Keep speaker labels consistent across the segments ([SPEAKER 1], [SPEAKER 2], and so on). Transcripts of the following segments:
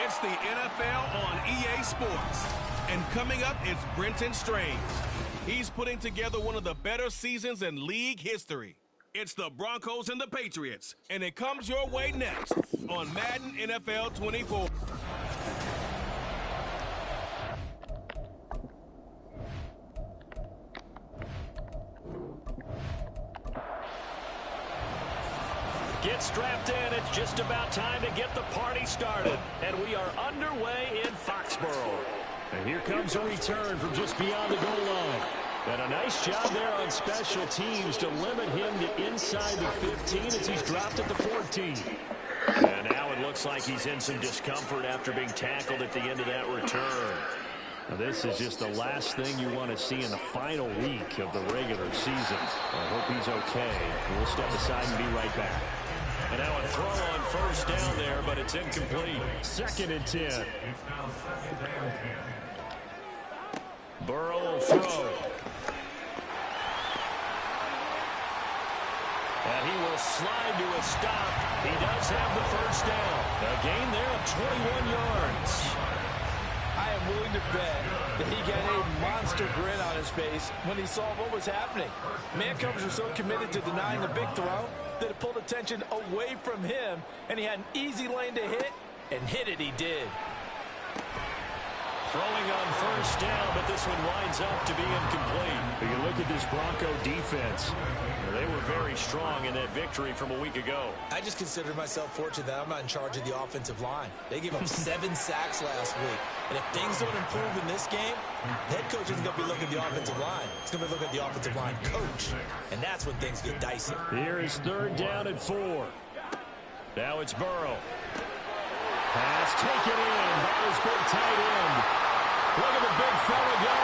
[SPEAKER 1] It's the NFL on EA Sports. And coming up is Brenton Strange. He's putting together one of the better seasons in league history. It's the Broncos and the Patriots, and it comes your way next on Madden NFL 24.
[SPEAKER 2] Get strapped in. It's just about time to get the party started. And we are underway in Foxborough. And here comes a return from just beyond the goal line. And a nice job there on special teams to limit him to inside the 15 as he's dropped at the 14. And now it looks like he's in some discomfort after being tackled at the end of that return. Now this is just the last thing you want to see in the final week of the regular season. I hope he's okay. We'll step aside and be right back. And now a throw on first down there, but it's incomplete. 2nd and 10. Burrow will throw. And he will slide to a stop. He does have the first down. A gain there of 21 yards.
[SPEAKER 3] I am willing to bet that he got a monster grin on his face when he saw what was happening. Man-coverage were so committed to denying a big throw that it pulled attention away from him, and he had an easy lane to hit, and hit it he did.
[SPEAKER 2] Throwing on first down, but this one winds up to be incomplete. But you look at this Bronco defense. They were very strong in that victory from a week ago.
[SPEAKER 3] I just consider myself fortunate that I'm not in charge of the offensive line. They gave up 7 sacks last week. And if things don't improve in this game, head coach isn't going to be looking at the offensive line. He's going to be looking at the offensive line coach. And that's when things get dicey.
[SPEAKER 2] Here is 3rd down and 4. Now it's Burrow. Pass taken in by his big tight end. Look at the big fella go.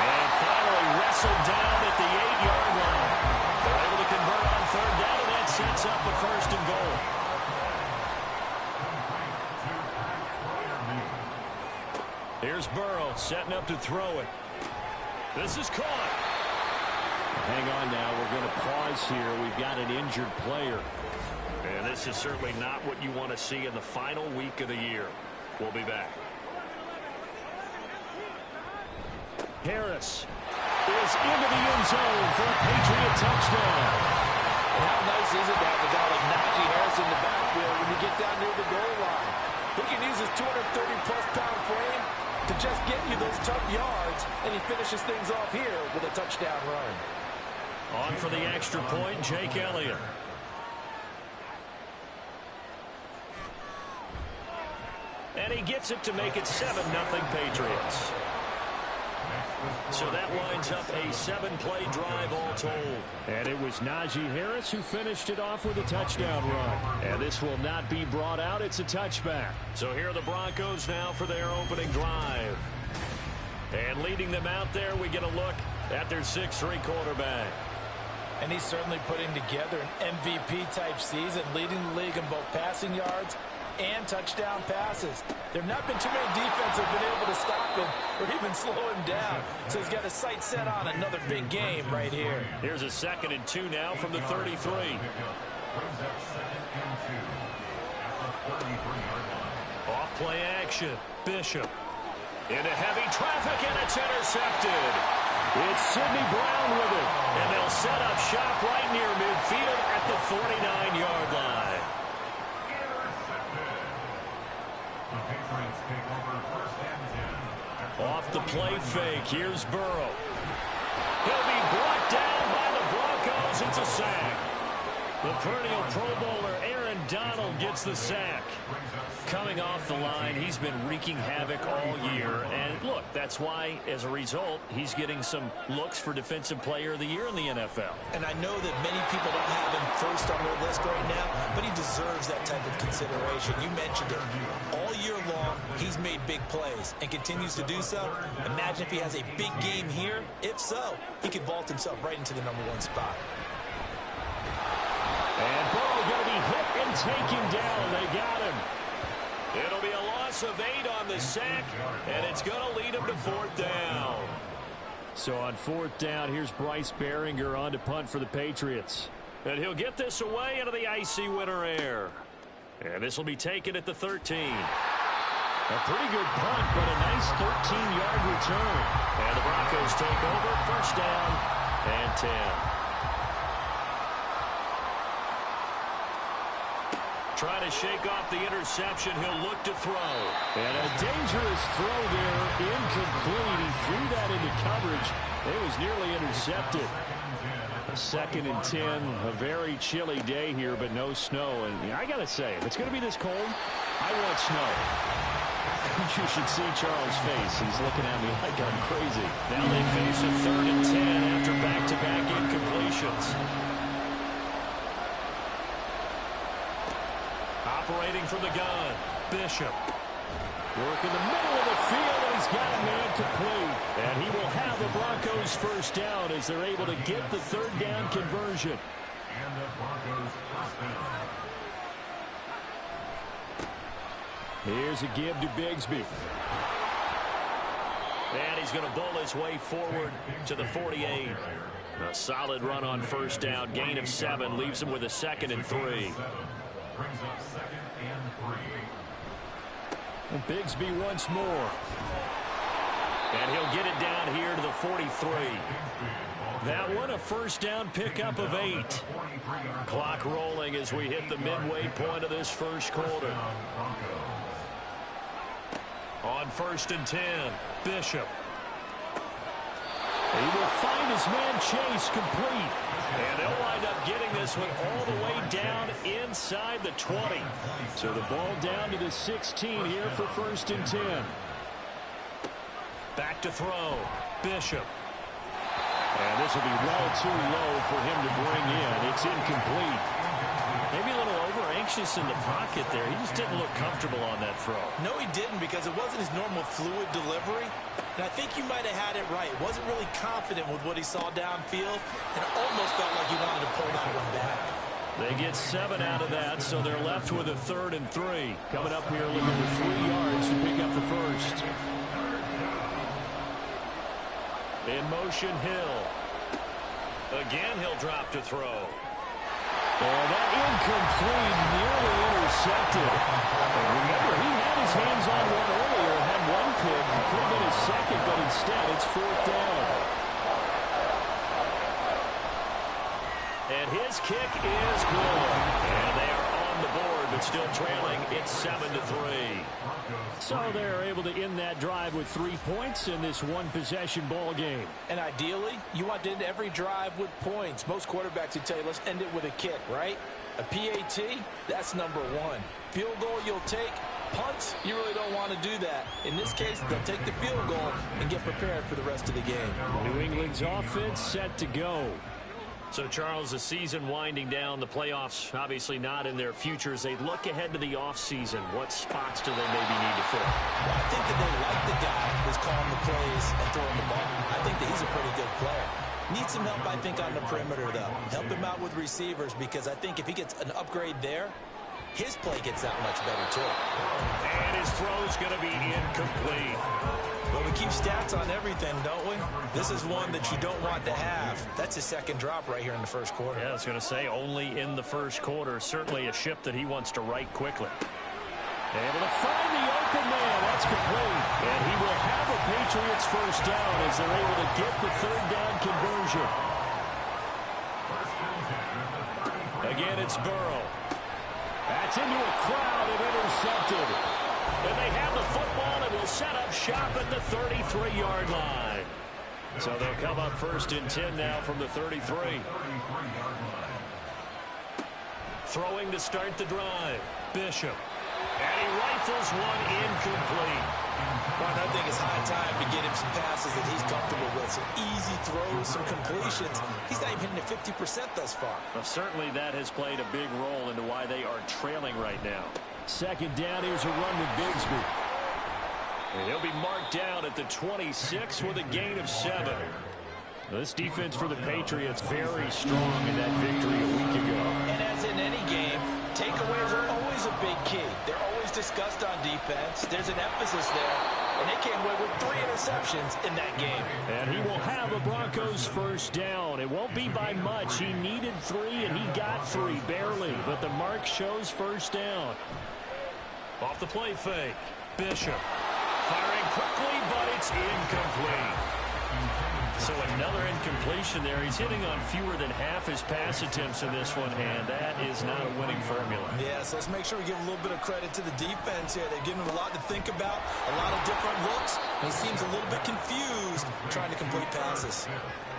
[SPEAKER 2] And finally wrestled down at the 8-yard line. They're able to convert on 3rd down, and that sets up the 1st and goal. Here's Burrow setting up to throw it. This is caught.
[SPEAKER 4] Hang on now. We're going to pause here. We've got an injured player.
[SPEAKER 2] And this is certainly not what you want to see in the final week of the year. We'll be back. Harris is into the end zone for a Patriot touchdown.
[SPEAKER 3] And how nice is it to have a guy like Najee Harris in the backfield when you get down near the goal line? He can use his 230-plus pound frame to just get you those tough yards, and he finishes things off here with a touchdown run.
[SPEAKER 2] On for the extra point, Jake Elliott. And he gets it to make it 7-0 Patriots. So that winds up a 7-play drive all told.
[SPEAKER 4] And it was Najee Harris who finished it off with a touchdown run. And this will not be brought out. It's a touchback.
[SPEAKER 2] So here are the Broncos now for their opening drive. And leading them out there, we get a look at their 6'3" quarterback.
[SPEAKER 3] And he's certainly putting together an MVP-type season, leading the league in both passing yards and touchdown passes. There have not been too many defenses that have been able to stop him or even slow him down. So he's got his sights set on another big game right here.
[SPEAKER 2] Here's a 2nd and 2 now from the 33. Off play action. Bishop. Into heavy traffic, and it's intercepted. It's Sidney Brown with it. And they'll set up shop right near midfield at the 49-yard line. Off the play fake, here's Burrow. He'll be brought down by the Broncos. It's a sack. The perennial Pro Bowler Aaron Donald gets the sack. Coming off the line, he's been wreaking havoc all year. And look, that's why, as a result, he's getting some looks for Defensive Player of the Year in the NFL.
[SPEAKER 3] And I know that many people don't have him first on their list right now, but he deserves that type of consideration. You mentioned it. All year long, he's made big plays and continues to do so. Imagine if he has a big game here. If so, he could vault himself right into the #1 spot.
[SPEAKER 2] And Burrow going to be hit and taken down. They got him. It'll be a loss of 8 on the sack, and it's going to lead him to 4th down.
[SPEAKER 4] So on 4th down, here's Bryce Baringer on to punt for the Patriots.
[SPEAKER 2] And he'll get this away into the icy winter air. And this will be taken at the 13.
[SPEAKER 4] A pretty good punt, but a nice 13-yard return. And the Broncos take over, first down and 10. Trying to shake off the interception. He'll look to throw. And a dangerous throw there. Incomplete. He threw that into coverage. It was nearly intercepted. A 2nd and 10. A very chilly day here, but no snow. And I got to say, if it's going to be this cold, I want snow. You should see Charles' face. He's looking at me like I'm crazy. Now they face a 3rd and 10 after back-to-back incompletions. Operating from the gun, Bishop. Work in the middle of the field, and he's got a man complete. And he will have the Broncos first down as they're able to get the 3rd down conversion.
[SPEAKER 5] And the Broncos first down.
[SPEAKER 4] Here's a give to Bigsby. And he's going to bowl his way forward to the 48. A solid run on first down. Gain of 7 leaves him with a 2nd and 3.
[SPEAKER 5] Brings up 2nd and 3.
[SPEAKER 4] And Bigsby once more. And he'll get it down here to the 43. That one a first down pickup of 8. Clock rolling as we hit the midway point of this first quarter. On 1st and 10, Bishop. He will find his man Chase complete. And they'll wind up getting this one all the way down inside the 20. So the ball down to the 16 here for 1st and 10. Back to throw, Bishop. And this will be well too low for him to bring in. It's incomplete. Maybe a little over-anxious in the pocket there. He just didn't look comfortable on that throw.
[SPEAKER 3] No, he didn't, because it wasn't his normal fluid delivery. And I think you might have had it right. Wasn't really confident with what he saw downfield, and it almost felt like he wanted to pull that one back.
[SPEAKER 4] They get 7 out of that, so they're left with a 3rd and 3. Coming up here looking for 3 yards to pick up the first. In motion, Hill. Again, he'll drop to throw. And that incomplete, nearly intercepted. And remember, he had his hands on one earlier, had one pick. Could have been his 2nd, but instead it's 4th down. And his kick is good. And they are on the board, but still trailing. It's 7-3. So they're able to end that drive with 3 points in this one-possession ball game.
[SPEAKER 3] And ideally, you want to end every drive with points. Most quarterbacks would tell you, let's end it with a kick, right? A PAT, that's number 1. Field goal you'll take. Punts, you really don't want to do that. In this case, they'll take the field goal and get prepared for the rest of the game.
[SPEAKER 4] New England's offense set to go. So, Charles, the season winding down, the playoffs obviously not in their future. As they look ahead to the offseason, what spots do they maybe need to fill?
[SPEAKER 3] Well, I think that they like the guy who's calling the plays and throwing the ball. I think that he's a pretty good player. Needs some help, I think, on the perimeter, though. Help him out with receivers, because I think if he gets an upgrade there, his play gets that much better, too.
[SPEAKER 4] And his throw's going to be incomplete.
[SPEAKER 3] Well, we keep stats on everything, don't we? This is one that you don't want to have. That's his 2nd drop right here in the first quarter.
[SPEAKER 4] Yeah, I was going to say, only in the first quarter. Certainly a ship that he wants to right quickly. Able to find the open man. That's complete. And he will have a Patriots first down as they're able to get the 3rd down conversion. Again, it's Burrow. That's into a crowd and intercepted. And they have the football and will set up shop at the 33-yard line. So they'll come up 1st and 10 now from the 33. Throwing to start the drive. Bishop. And he rifles one incomplete.
[SPEAKER 3] Well, I think it's high time to get him some passes that he's comfortable with. Some easy throws, some completions. He's not even hitting at 50% thus far.
[SPEAKER 4] Well, certainly that has played a big role into why they are trailing right now. 2nd down, here's a run with Bigsby. And he'll be marked down at the 26 with a gain of 7. This defense for the Patriots very strong in that victory a week ago.
[SPEAKER 3] And as in any game, takeaways are always a big key. They're always discussed on defense. There's an emphasis there. And they came away with 3 interceptions in that game.
[SPEAKER 4] And he will have a Broncos first down. It won't be by much. He needed 3, and he got 3, barely. But the mark shows first down. Off the play fake.
[SPEAKER 2] Bishop. Firing quickly, but it's incomplete. So another incompletion there. He's hitting on fewer than half his pass attempts in this one, and that is not a winning formula.
[SPEAKER 3] Yeah, so let's make sure we give a little bit of credit to the defense here. They've given him a lot to think about, a lot of different looks, and he seems a little bit confused trying to complete passes.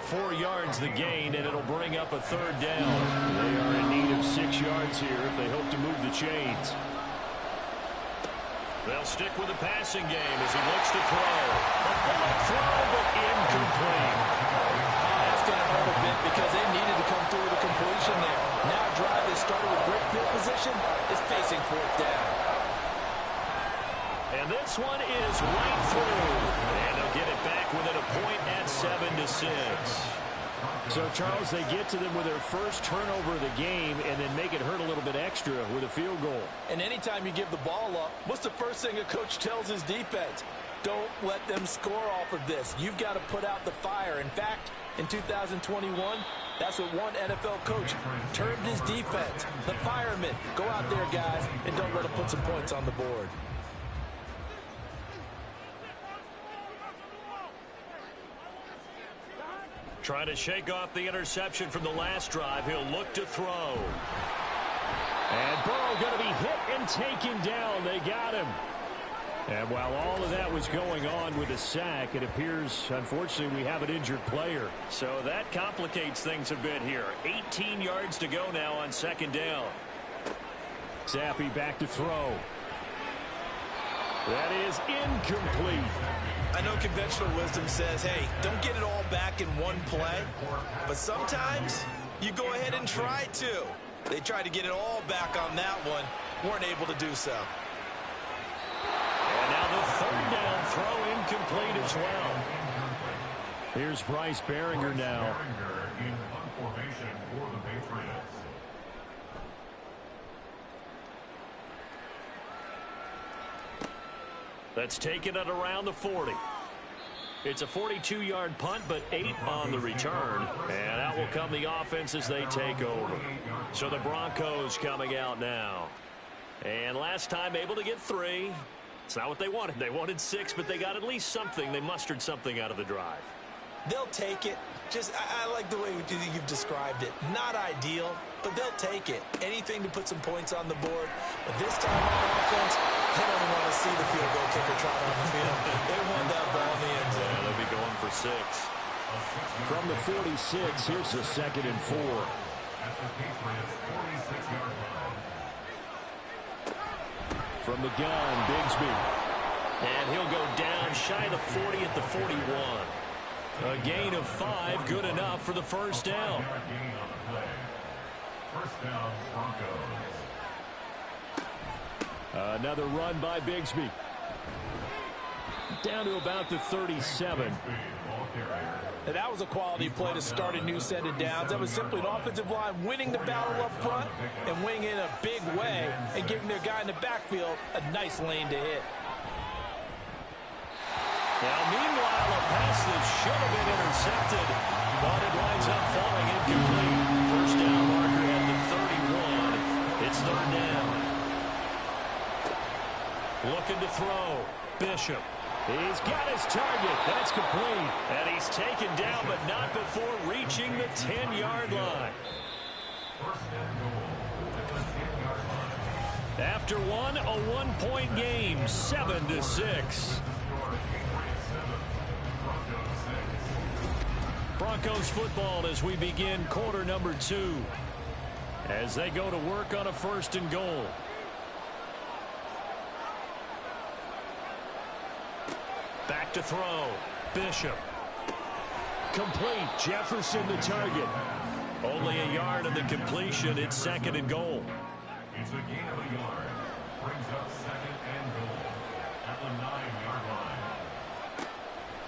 [SPEAKER 2] 4 yards the gain, and it'll bring up a third down. They are in need of 6 yards here if they hope to move the chains. They'll stick with the passing game as he looks to throw. Throw, but incomplete.
[SPEAKER 3] That's going to hurt a bit because they needed to come through with a completion there. Now a drive that started with great field position is facing 4th down.
[SPEAKER 2] And this one is right through. And they'll get it back within a point at 7-6. So, Charles, they get to them with their first turnover of the game and then make it hurt a little bit extra with a field goal.
[SPEAKER 3] And anytime you give the ball up, what's the first thing a coach tells his defense? Don't let them score off of this. You've got to put out the fire. In fact, in 2021, that's what one NFL coach termed his defense. The firemen. Go out there, guys, and don't let them put some points on the board.
[SPEAKER 2] Trying to shake off the interception from the last drive. He'll look to throw. And Burrow going to be hit and taken down. They got him. And while all of that was going on with the sack, it appears, unfortunately, we have an injured player. So that complicates things a bit here. 18 yards to go now on 2nd down. Zappi back to throw. That is incomplete.
[SPEAKER 3] I know conventional wisdom says, hey, don't get it all back in one play. But sometimes you go ahead and try to. They tried to get it all back on that one. Weren't able to do so.
[SPEAKER 2] And now the 3rd down throw incomplete as well. Here's Bryce Behringer now.
[SPEAKER 5] In punt formation for the Patriots.
[SPEAKER 2] That's taken at around the 40. It's a 42-yard punt, but 8 on the return. And out will come the offense as they take over. So the Broncos coming out now. And last time able to get 3. It's not what they wanted. They wanted 6, but they got at least something. They mustered something out of the drive.
[SPEAKER 3] They'll take it. I like the way you've described it. Not ideal, but they'll take it. Anything to put some points on the board. But this time on offense, they don't want to see the field goal kicker trot on the field. They want that ball in the end zone.
[SPEAKER 2] Yeah, they'll be going for 6. From the 46, here's the 2nd and 4.
[SPEAKER 5] At the Patriots' 46-yard line.
[SPEAKER 2] From the gun, Bigsby. And he'll go down shy of the 40 at the 41. A gain of 5, good enough for the 1st down.
[SPEAKER 5] Gain on the play. 1st down, Broncos.
[SPEAKER 2] Another run by Bigsby. Down to about the 37.
[SPEAKER 3] And that was a quality play to start a new set of downs. That was simply an offensive line winning the battle up front and winning in a big way and giving their guy in the backfield a nice lane to hit.
[SPEAKER 2] Now, meanwhile, a pass that should have been intercepted, but it winds up falling incomplete. 1st down marker at the 31. It's 3rd down. Looking to throw. Bishop. He's got his target. That's complete. And he's taken down, but not before reaching the 10-yard line. After one, a 1-point game, 7-6. Broncos football as we begin quarter number 2. As they go to work on a 1st and goal. Back to throw. Bishop. Complete. Jefferson the target. Only a yard on the completion. It's 2nd and goal.
[SPEAKER 5] It's a gain of a yard. Brings up 2nd and goal at the 9-yard line.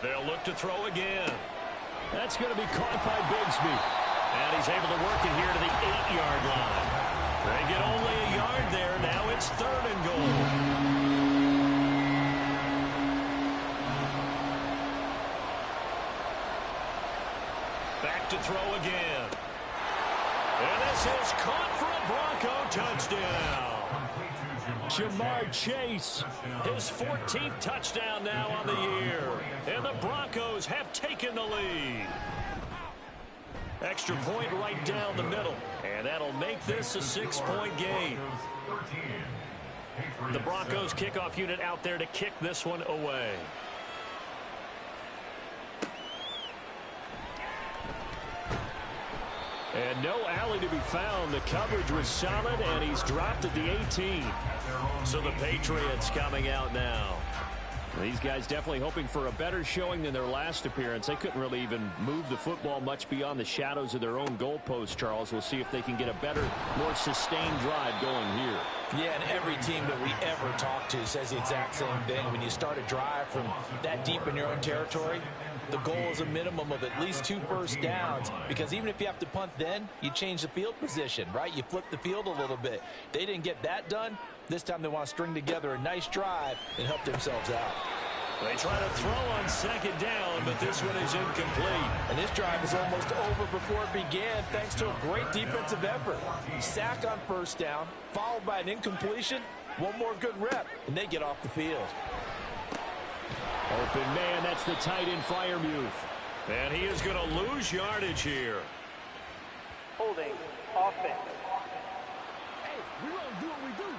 [SPEAKER 2] They'll look to throw again. That's going to be caught by Bigsby. And he's able to work it here to the 8-yard line. They get only a yard there. Now it's 3rd and goal. Back to throw again. And this is caught for a Bronco touchdown. Jamar Chase. His 14th touchdown now on the year. And the Broncos have taken the lead. Extra point right down the middle. And that'll make this a 6-point game. The Broncos kickoff unit out there to kick this one away. And no alley to be found. The coverage was solid, and he's dropped at the 18. So the Patriots coming out now. These guys definitely hoping for a better showing than their last appearance. They couldn't really even move the football much beyond the shadows of their own goalposts, Charles. We'll see if they can get a better, more sustained drive going here.
[SPEAKER 3] Yeah, and every team that we ever talk to says the exact same thing. When you start a drive from that deep in your own territory, the goal is a minimum of at least 2 first downs, because even if you have to punt then, you change the field position, right? You flip the field a little bit. They didn't get that done. This time they want to string together a nice drive and help themselves out.
[SPEAKER 2] They try to throw on second down, but this one is incomplete.
[SPEAKER 3] And this drive is almost over before it began thanks to a great defensive effort. Sack on first down, followed by an incompletion. One more good rep, and they get off the field.
[SPEAKER 2] Open man, that's the tight end Freiermuth. And he is going to lose yardage here.
[SPEAKER 6] Holding offense.
[SPEAKER 7] Hey, we're going to do what we do.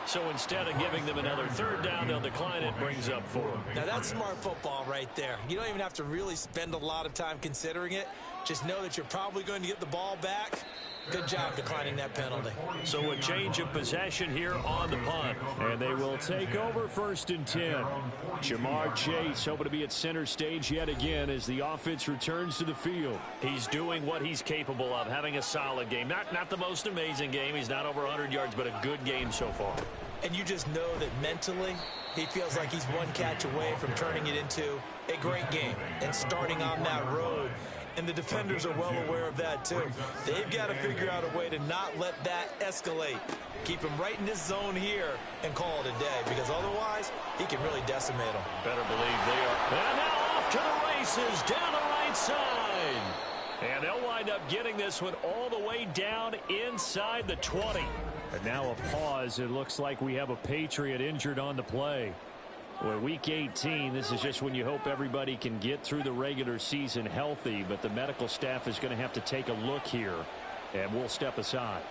[SPEAKER 2] So instead of giving them another third down, they'll decline it. Brings up 4.
[SPEAKER 3] Now that's smart football right there. You don't even have to really spend a lot of time considering it. Just know that you're probably going to get the ball back. Good job declining that penalty.
[SPEAKER 2] So a change of possession here on the punt. And they will take over 1st and 10. Jamar Chase hoping to be at center stage yet again as the offense returns to the field. He's doing what he's capable of, having a solid game. Not the most amazing game. He's not over 100 yards, but a good game so far.
[SPEAKER 3] And you just know that mentally he feels like he's one catch away from turning it into a great game and starting on that road. And the defenders are well aware of that, too. They've got to figure out a way to not let that escalate. Keep him right in this zone here and call it a day, because otherwise he can really decimate them.
[SPEAKER 2] Better believe they are. And now off to the races down the right side. And they'll wind up getting this one all the way down inside the 20. And now a pause. It looks like we have a Patriot injured on the play. Well, week 18, this is just when you hope everybody can get through the regular season healthy, but the medical staff is going to have to take a look here, and we'll step aside.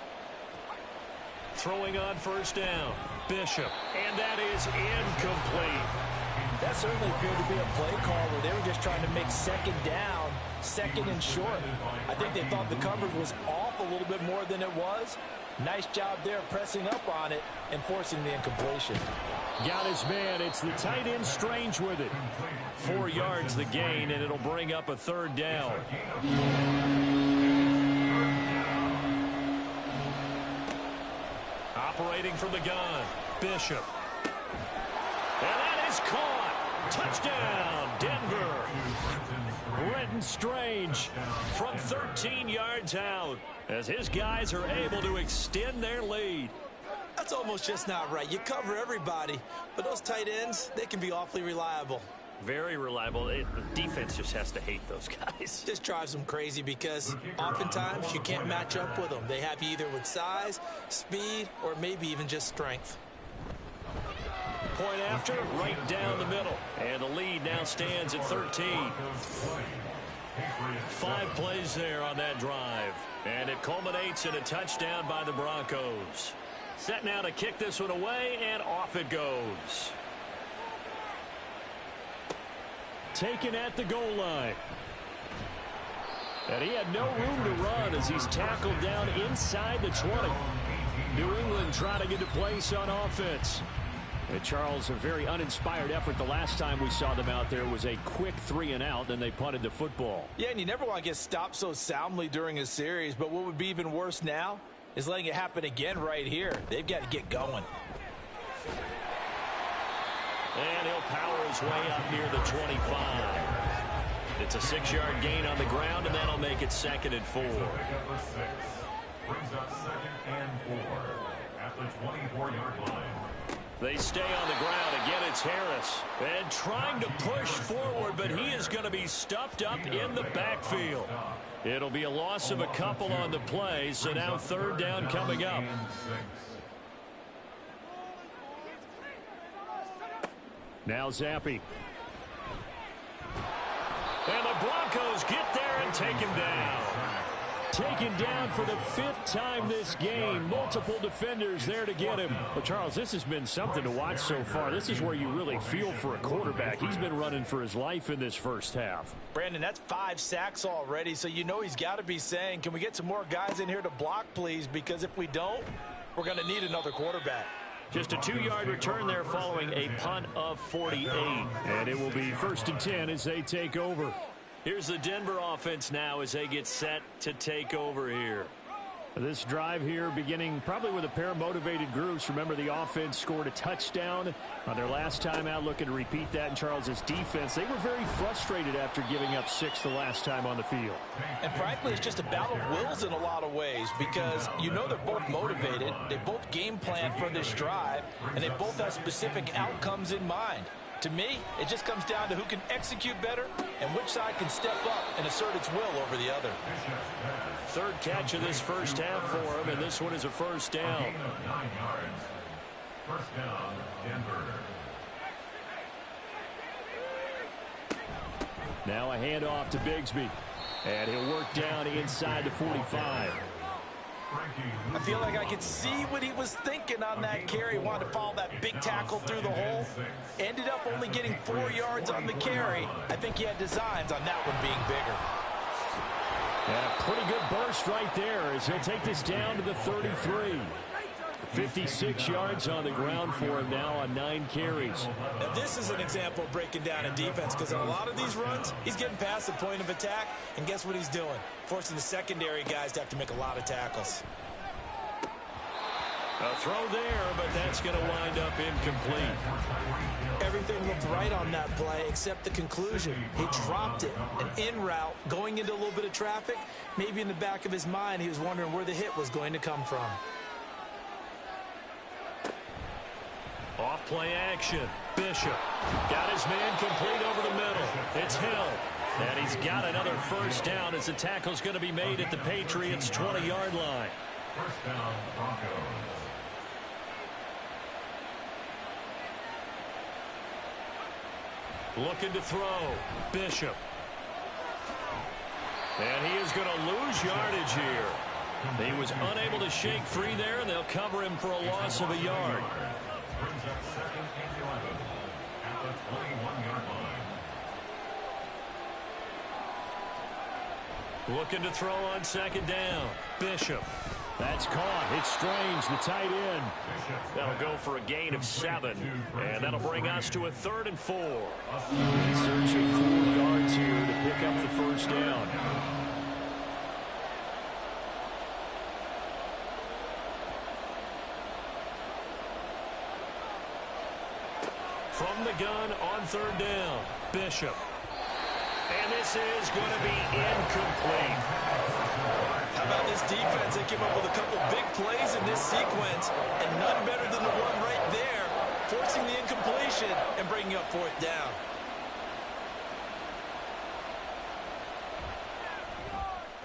[SPEAKER 2] Throwing on first down, Bishop, and that is incomplete.
[SPEAKER 3] That certainly appeared to be a play call where they were just trying to make second down, second and short. I think they thought the coverage was off a little bit more than it was. Nice job there pressing up on it and forcing the incompletion.
[SPEAKER 2] Got his man. It's the tight end Strange with it. 4 yards the gain, and it'll bring up a third down. Operating from the gun, Bishop. And that is caught. Touchdown, Denver. Brenton Strange from 13 yards out as his guys are able to extend their lead.
[SPEAKER 3] That's almost just not right. You cover everybody, but those tight ends, they can be awfully reliable.
[SPEAKER 2] Very reliable. The defense just has to hate those guys.
[SPEAKER 3] Just drives them crazy because oftentimes you can't match up with them. They have you either with size, speed, or maybe even just strength.
[SPEAKER 2] Point after, right down the middle. And the lead now stands at 13. 5 plays there on that drive. And it culminates in a touchdown by the Broncos. Set now to kick this one away, and off it goes. Taken at the goal line. And he had no room to run as he's tackled down inside the 20. New England trying to get a place on offense. And Charles, a very uninspired effort. The last time we saw them out there was a quick 3 and out, then they punted the football.
[SPEAKER 3] Yeah, and you never want to get stopped so soundly during a series, but what would be even worse now is letting it happen again right here. They've got to get going.
[SPEAKER 2] And he'll power his way up near the 25. It's a 6-yard gain on the ground, and that'll make it 2nd and 4.
[SPEAKER 5] Brings up 2nd and 4 at the 24-yard line.
[SPEAKER 2] They stay on the ground. Again, it's Harris. And trying to push forward, but he is going to be stuffed up in the backfield. It'll be a loss of a couple on the play, so now 3rd down coming up. Now Zappe. And the Broncos get there and take him down. Taken down for the 5th time this game. Multiple defenders there to get him. Well, Charles, this has been something to watch so far. This is where you really feel for a quarterback. He's been running for his life in this first half.
[SPEAKER 3] Brandon, that's 5 sacks already, so you know he's got to be saying, can we get some more guys in here to block, please? Because if we don't, we're going to need another quarterback.
[SPEAKER 2] Just a 2-yard return there following a punt of 48. And it will be 1st and 10 as they take over. Here's the Denver offense now as they get set to take over here. This drive here beginning probably with a pair of motivated groups. Remember, the offense scored a touchdown on their last time out, looking to repeat that in Charles's defense. They were very frustrated after giving up 6 the last time on the field.
[SPEAKER 3] And frankly, it's just a battle of wills in a lot of ways because you know they're both motivated. They both game plan for this drive, and they both have specific outcomes in mind. To me, it just comes down to who can execute better and which side can step up and assert its will over the other.
[SPEAKER 2] 3rd catch of this first half for him, and this one is a 1st down.
[SPEAKER 5] 9 yards. 1st down, Denver.
[SPEAKER 2] Now a handoff to Bigsby. And he'll work down inside the 45.
[SPEAKER 3] I feel like I could see what he was thinking on that carry. He wanted to follow that big tackle through the hole. Ended up only getting 4 yards on the carry. I think he had designs on that one being bigger.
[SPEAKER 2] And a pretty good burst right there as he'll take this down to the 33. 56 yards on the ground for him now on 9 carries.
[SPEAKER 3] Now this is an example of breaking down a defense because in a lot of these runs, he's getting past the point of attack, and guess what he's doing? Forcing the secondary guys to have to make a lot of tackles.
[SPEAKER 2] A throw there, but that's going to wind up incomplete.
[SPEAKER 3] Everything looked right on that play except the conclusion. He dropped it, an in route, going into a little bit of traffic. Maybe in the back of his mind, he was wondering where the hit was going to come from.
[SPEAKER 2] Off play action. Bishop got his man complete over the middle. It's Hill. And he's got another 1st down as the tackle's going to be made at the Patriots' 20-yard line.
[SPEAKER 5] 1st down, Broncos.
[SPEAKER 2] Looking to throw. Bishop. And he is going to lose yardage here. He was unable to shake free there, and they'll cover him for a loss of a yard.
[SPEAKER 5] Brings up 2nd and 11 at the 21-yard line.
[SPEAKER 2] Looking to throw on 2nd down. Bishop. That's caught. It's Strange, the tight end. That'll go for a gain of 7. And that'll bring us to a 3rd and 4. In search of 4 yards here to pick up the 1st down. From the gun on 3rd down. Bishop. And this is going to be incomplete.
[SPEAKER 3] How about this defense? They came up with a couple big plays in this sequence, and none better than the one right there, forcing the incompletion and bringing up 4th down.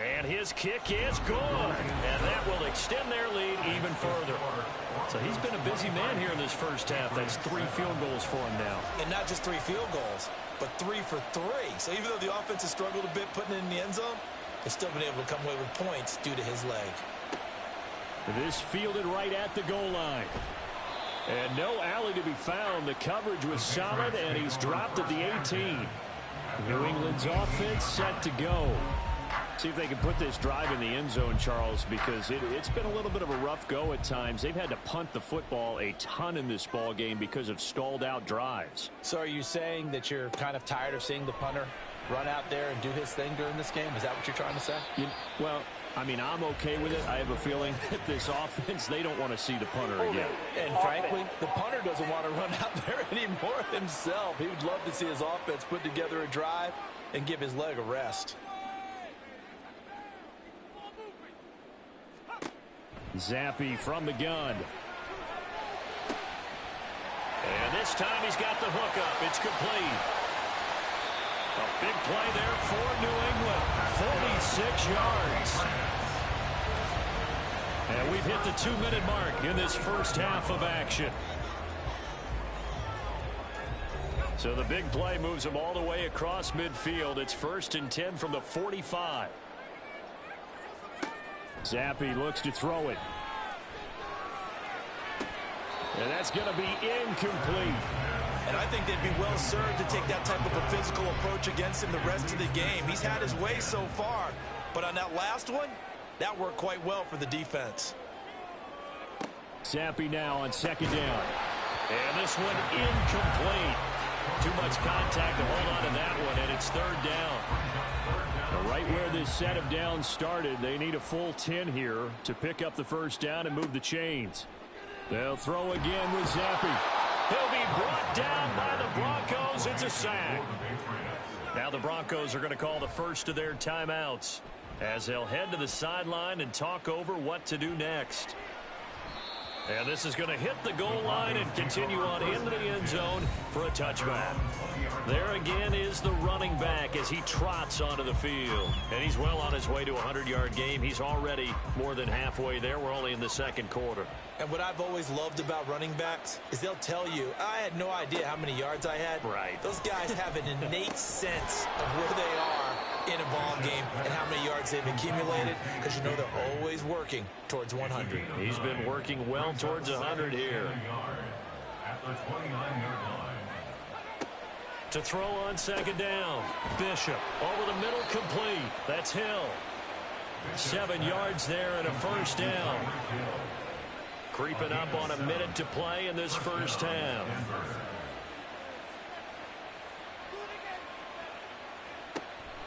[SPEAKER 2] And his kick is good. And that will extend their lead even further. So he's been a busy man here in this first half. That's 3 field goals for him now.
[SPEAKER 3] And not just 3 field goals, but 3 for 3. So even though the offense has struggled a bit putting it in the end zone, they've still been able to come away with points due to his leg.
[SPEAKER 2] This fielded right at the goal line. And no alley to be found. The coverage was solid, and he's dropped at the 18. New England's offense set to go. See if they can put this drive in the end zone, Charles, because it's been a little bit of a rough go at times. They've had to punt the football a ton in this ball game because of stalled-out drives.
[SPEAKER 3] So are you saying that you're kind of tired of seeing the punter run out there and do his thing during this game? Is that what you're trying to say?
[SPEAKER 2] Well, I mean, I'm okay with it. I have a feeling that this offense, they don't want to see the punter again.
[SPEAKER 3] And frankly, the punter doesn't want to run out there anymore himself. He would love to see his offense put together a drive and give his leg a rest.
[SPEAKER 2] Zappe from the gun. And this time he's got the hookup. It's complete. A big play there for New England. 46 yards. And we've hit the 2-minute mark in this first half of action. So the big play moves him all the way across midfield. It's 1st and 10 from the 45. Zappi looks to throw it. And that's going to be incomplete.
[SPEAKER 3] And I think they'd be well served to take that type of a physical approach against him the rest of the game. He's had his way so far, but on that last one, that worked quite well for the defense.
[SPEAKER 2] Zappi now on 2nd down. And this one incomplete. Too much contact to hold on to that one, and it's 3rd down. Right where this set of downs started, they need a full 10 here to pick up the 1st down and move the chains. They'll throw again with Zappi. He'll be brought down by the Broncos. It's a sack. Now the Broncos are going to call the first of their timeouts as they'll head to the sideline and talk over what to do next. And this is going to hit the goal line and continue on into the end zone for a touchback. There again is the running back as he trots onto the field. And he's well on his way to a 100-yard game. He's already more than halfway there. We're only in the 2nd quarter.
[SPEAKER 3] And what I've always loved about running backs is they'll tell you, I had no idea how many yards I had.
[SPEAKER 2] Right.
[SPEAKER 3] Those guys have an innate sense of where they are in a ball game and how many yards they've accumulated, because you know they're always working towards 100.
[SPEAKER 2] He's been working well towards 100 here.
[SPEAKER 5] At the 29-yard line.
[SPEAKER 2] To throw on 2nd down. Bishop over the middle, complete. That's Hill. 7 yards there and a 1st down. Creeping up on a minute to play in this 1st half.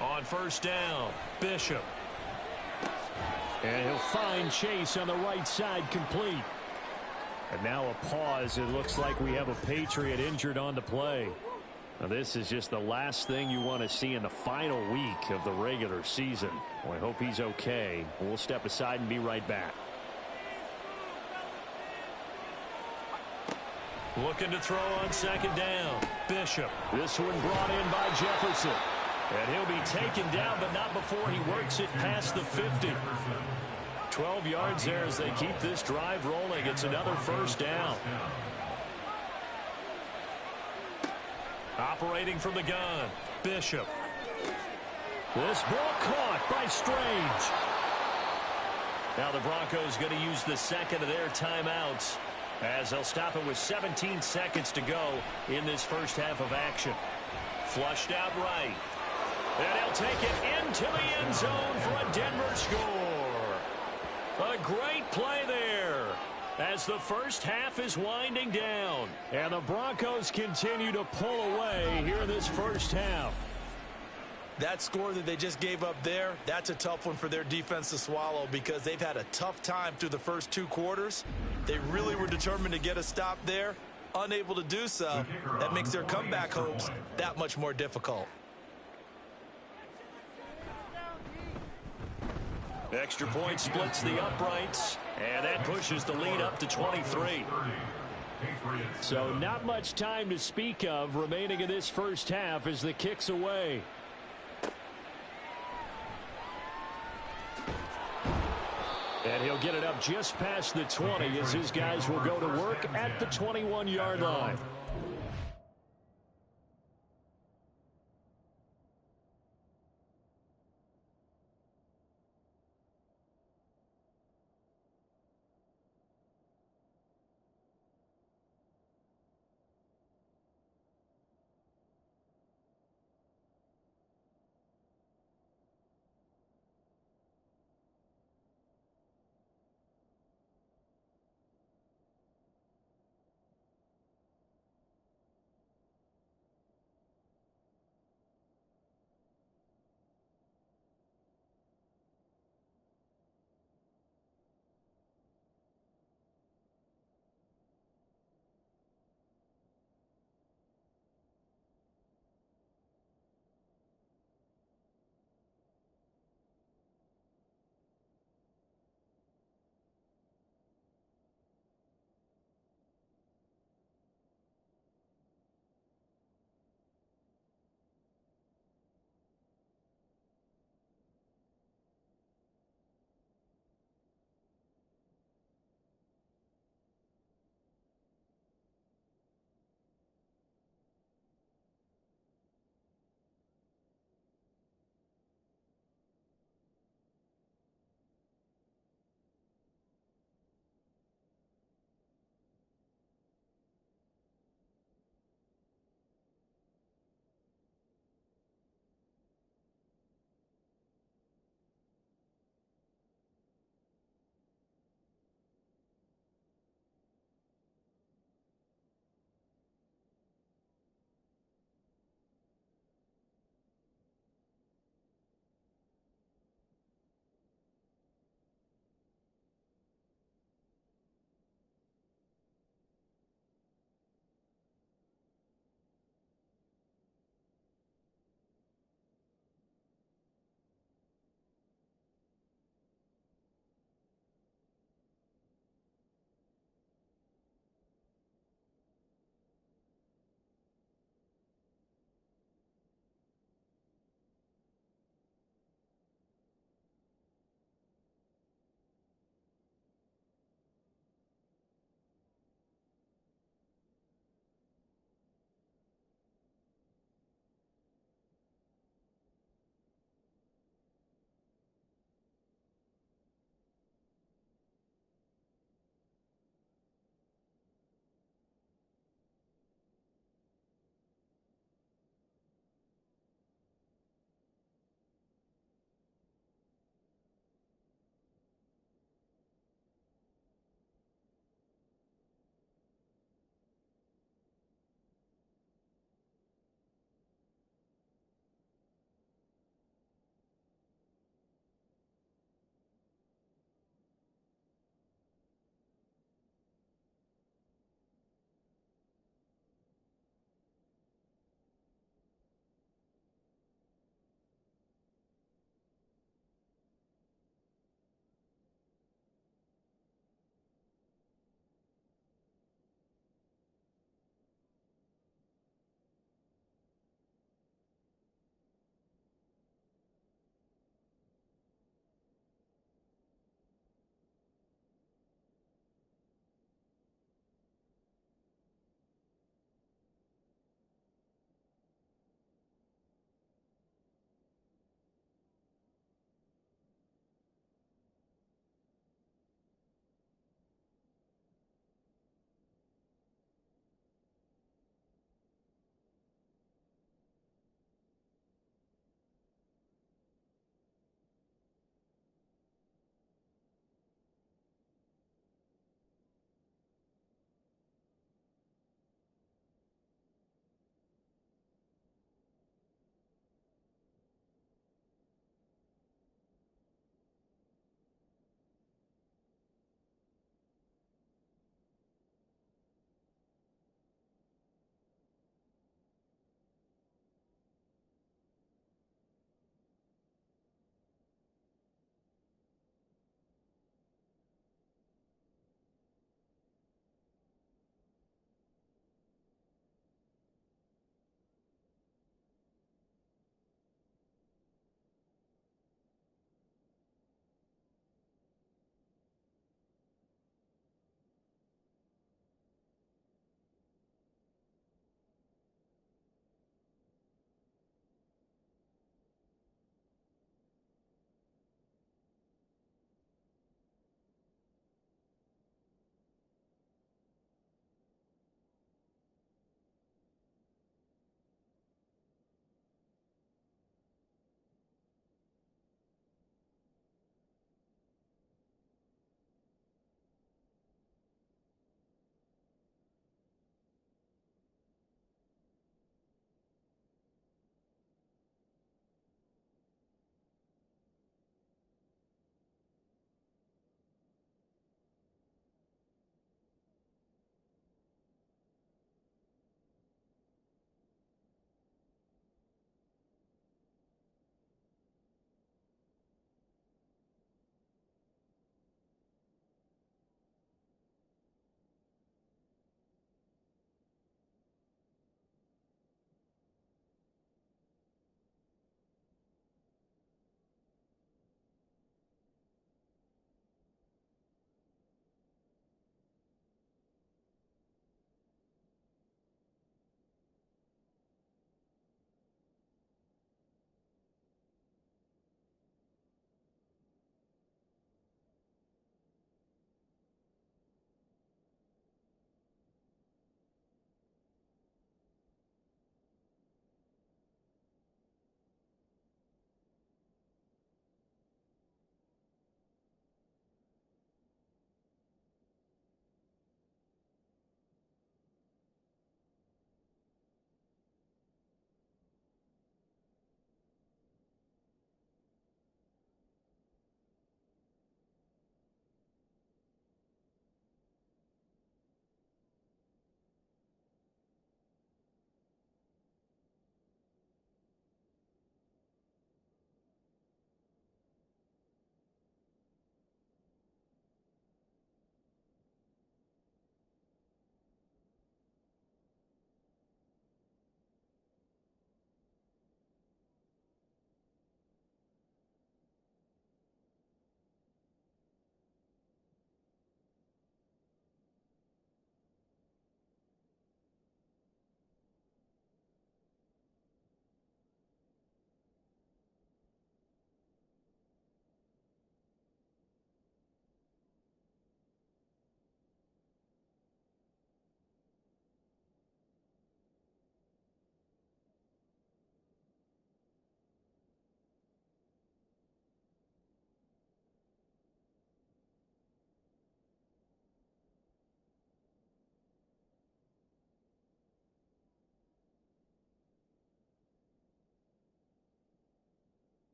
[SPEAKER 2] On 1st down, Bishop. And he'll find Chase on the right side, complete. And now a pause. It looks like we have a Patriot injured on the play. Now this is just the last thing you want to see in the final week of the regular season. Well, I hope he's okay. We'll step aside and be right back. Looking to throw on 2nd down. Bishop. This one brought in by Jefferson. And he'll be taken down, but not before he works it past the 50. 12 yards there as they keep this drive rolling. It's another 1st down. Operating from the gun, Bishop. This ball caught by Strange. Now the Broncos going to use the 2nd of their timeouts as they'll stop it with 17 seconds to go in this 1st half of action. Flushed out right. And he'll take it into the end zone for a Denver score. A great play there as the 1st half is winding down. And the Broncos continue to pull away here in this 1st half.
[SPEAKER 3] That score that they just gave up there, that's a tough one for their defense to swallow because they've had a tough time through the first 2 quarters. They really were determined to get a stop there. Unable to do so, that makes their comeback hopes that much more difficult.
[SPEAKER 2] Extra point splits the uprights, and that pushes the lead up to 23. So not much time to speak of remaining in this 1st half as the kick's away. And he'll get it up just past the 20 as his guys will go to work at the 21-yard line.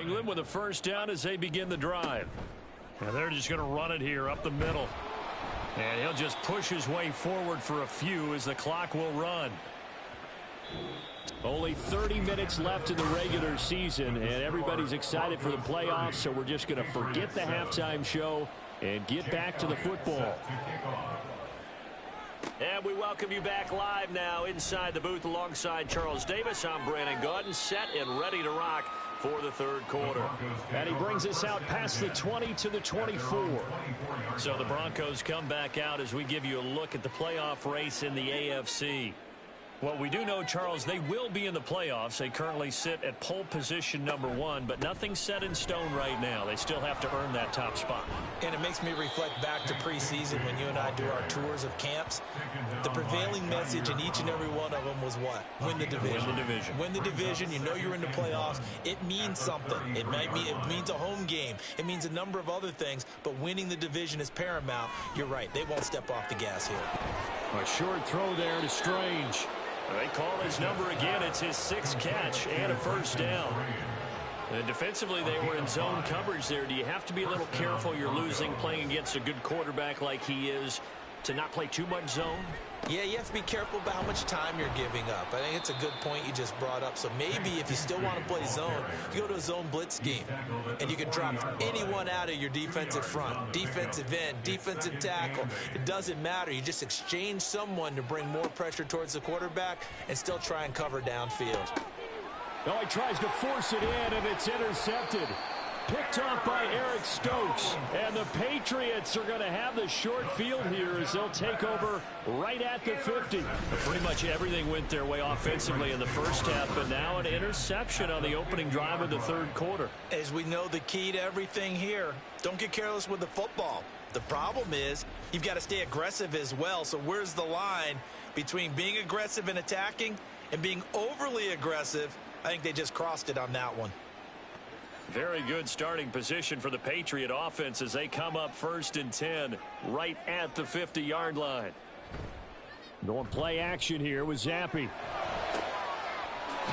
[SPEAKER 2] England with a first down as they begin the drive. And they're just going to run it here up the middle. And he'll just push his way forward for a few as the clock will run. Only 30 minutes left in the regular season, and everybody's excited for the playoffs, so we're just going to forget the halftime show and get back to the football.
[SPEAKER 4] And we welcome you back live now inside the booth alongside Charles Davis. I'm Brandon Gaudin, set and ready to rock for the third quarter.
[SPEAKER 2] And he brings us out past the 20 to the 24.
[SPEAKER 4] So the Broncos come back out as we give you a look at the playoff race in the AFC.
[SPEAKER 2] Well, we do know, Charles, they will be in the playoffs. They currently sit at pole position #1, but nothing's set in stone right now. They still have to earn that top spot.
[SPEAKER 3] And it makes me reflect back to preseason when you and I do our tours of camps. The prevailing message in each and every one of them was what? Win the division.
[SPEAKER 2] Win the division.
[SPEAKER 3] Win the division. You know you're in the playoffs. It means something. It means a home game. It means a number of other things, but winning the division is paramount. You're right. They won't step off the gas here.
[SPEAKER 2] A short throw there to Strange.
[SPEAKER 4] They call his number again. It's his 6th catch and a first down. And defensively, they were in zone coverage there. Do you have to be a little careful? You're losing playing against a good quarterback like he is to not play too much zone?
[SPEAKER 3] Yeah, you have to be careful about how much time you're giving up. I think it's a good point you just brought up. So maybe if you still want to play zone, you go to a zone blitz scheme, and you can drop anyone out of your defensive front, defensive end, defensive tackle. It doesn't matter. You just exchange someone to bring more pressure towards the quarterback and still try and cover downfield.
[SPEAKER 2] Oh, he tries to force it in, and it's intercepted. Picked off by Eric Stokes. And the Patriots are going to have the short field here as they'll take over right at the 50.
[SPEAKER 4] Pretty much everything went their way offensively in the first half, but now an interception on the opening drive of the third quarter.
[SPEAKER 3] As we know, the key to everything here, don't get careless with the football. The problem is you've got to stay aggressive as well. So where's the line between being aggressive and attacking and being overly aggressive? I think they just crossed it on that one.
[SPEAKER 4] Very good starting position for the Patriot offense as they come up 1st and 10 right at the 50-yard line.
[SPEAKER 2] Going play action here with Zappi.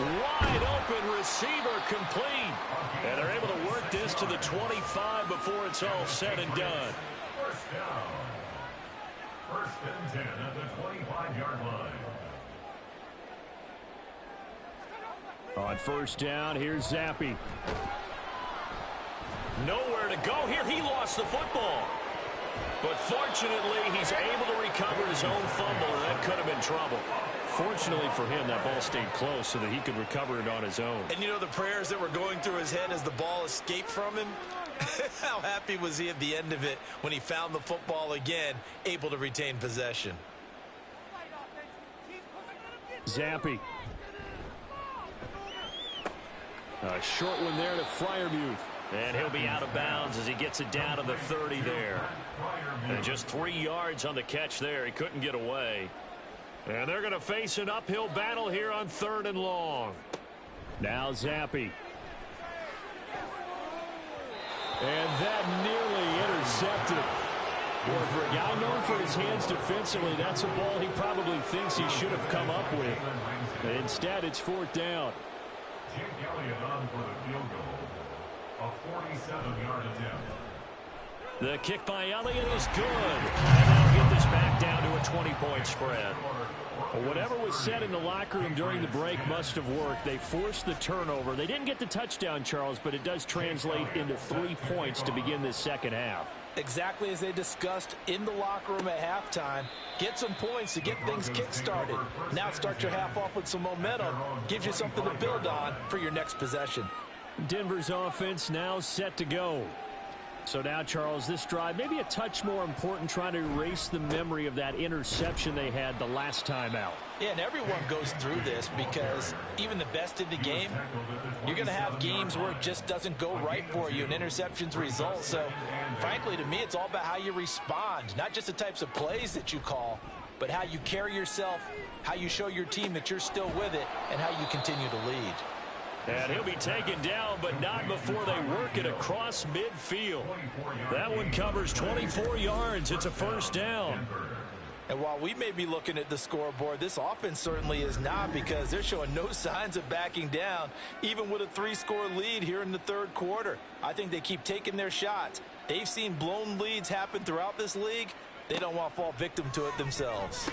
[SPEAKER 4] Wide open receiver complete. And they're able to work this to the 25 before it's all said and done.
[SPEAKER 5] First down. 1st and 10 at the 25-yard line.
[SPEAKER 2] On 1st down, here's Zappi.
[SPEAKER 4] Nowhere to go here. He lost the football. But fortunately, he's able to recover his own fumble, and that could have been trouble.
[SPEAKER 2] Fortunately for him, that ball stayed close so that he could recover it on his own.
[SPEAKER 3] And you know the prayers that were going through his head as the ball escaped from him? How happy was he at the end of it when he found the football again, able to retain possession?
[SPEAKER 2] Zappi. A short one there to Freiermuth.
[SPEAKER 4] And he'll be out of bounds as he gets it down to the 30 there. And just 3 yards on the catch there. He couldn't get away. And they're going to face an uphill battle here on 3rd and long.
[SPEAKER 2] Now Zappi. And that nearly intercepted. Well, for a guy known for his hands defensively, that's a ball he probably thinks he should have come up with. And instead, it's 4th down.
[SPEAKER 5] Jake Elliott on for the field goal. A 47-yard attempt.
[SPEAKER 4] The kick by Elliott is good. And they'll get this back down to a 20-point spread.
[SPEAKER 2] Well, whatever was said in the locker room during the break must have worked. They forced the turnover. They didn't get the touchdown, Charles, but it does translate into 3 points to begin this second half.
[SPEAKER 3] Exactly as they discussed in the locker room at halftime. Get some points to get things kick-started. Now start your half off with some momentum. Gives you something to build on for your next possession.
[SPEAKER 2] Denver's offense now set to go. So now, Charles, this drive maybe a touch more important, trying to erase the memory of that interception they had the last time out.
[SPEAKER 3] Yeah, and everyone goes through this because even the best in the game, you're going to have games where it just doesn't go right for you and interceptions result. So, frankly, to me, it's all about how you respond, not just the types of plays that you call, but how you carry yourself, how you show your team that you're still with it, and how you continue to lead.
[SPEAKER 4] And he'll be taken down, but not before they work it across midfield. That one covers 24 yards. It's a 1st down.
[SPEAKER 3] And while we may be looking at the scoreboard, this offense certainly is not, because they're showing no signs of backing down, even with a 3-score lead here in the third quarter. I think they keep taking their shots. They've seen blown leads happen throughout this league. They don't want to fall victim to it themselves.